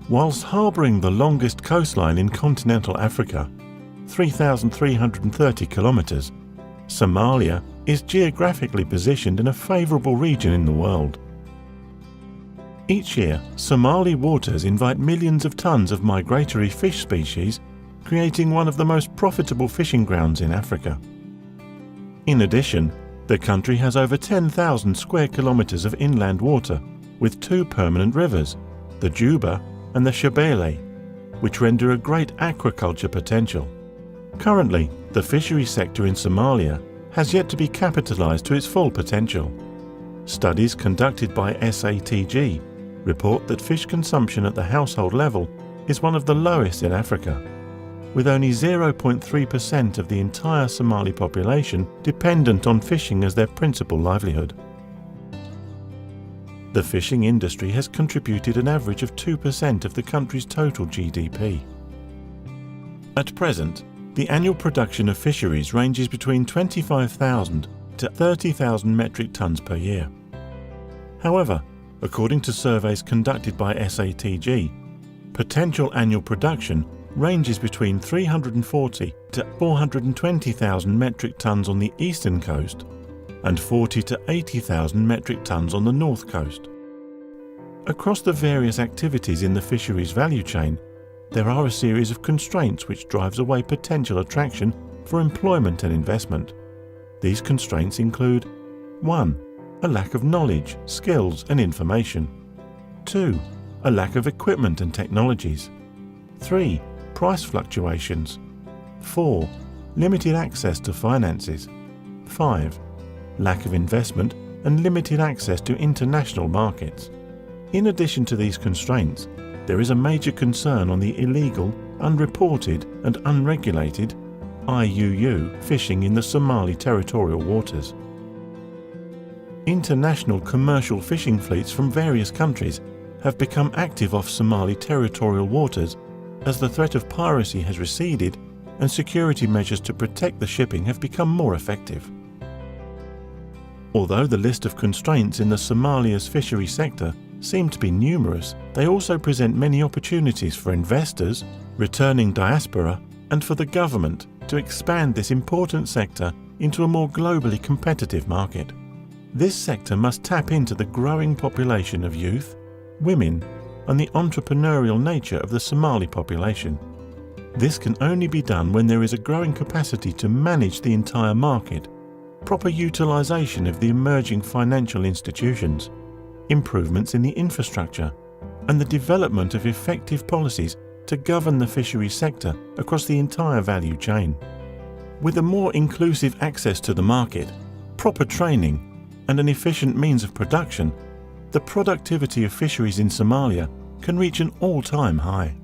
Whilst harbouring the longest coastline in continental Africa, 3,330 kilometres, Somalia is geographically positioned in a favourable region in the world. Each year, Somali waters invite millions of tonnes of migratory fish species, creating one of the most profitable fishing grounds in Africa. In addition, the country has over 10,000 square kilometres of inland water, with two permanent rivers, the Juba and the Shabelle, which render a great aquaculture potential. Currently, the fishery sector in Somalia has yet to be capitalised to its full potential. Studies conducted by SATG report that fish consumption at the household level is one of the lowest in Africa, with only 0.3% of the entire Somali population dependent on fishing as their principal livelihood. The fishing industry has contributed an average of 2% of the country's total GDP. At present, the annual production of fisheries ranges between 25,000 to 30,000 metric tonnes per year. However, according to surveys conducted by SATG, potential annual production ranges between 340 to 420,000 metric tonnes on the eastern coast and 40 to 80,000 metric tonnes on the north coast. Across the various activities in the fisheries value chain, there are a series of constraints which drives away potential attraction for employment and investment. These constraints include 1. A lack of knowledge, skills and information. 2. A lack of equipment and technologies. 3. Price fluctuations. 4. Limited access to finances. 5. Lack of investment and limited access to international markets. In addition to these constraints, there is a major concern on the illegal, unreported and unregulated IUU fishing in the Somali territorial waters. International commercial fishing fleets from various countries have become active off Somali territorial waters as the threat of piracy has receded and security measures to protect the shipping have become more effective. Although the list of constraints in the Somalia's fishery sector seem to be numerous, they also present many opportunities for investors, returning diaspora, and for the government to expand this important sector into a more globally competitive market. This sector must tap into the growing population of youth, women, and the entrepreneurial nature of the Somali population. This can only be done when there is a growing capacity to manage the entire market, proper utilisation of the emerging financial institutions, improvements in the infrastructure, and the development of effective policies to govern the fisheries sector across the entire value chain. With a more inclusive access to the market, proper training, and an efficient means of production, the productivity of fisheries in Somalia can reach an all-time high.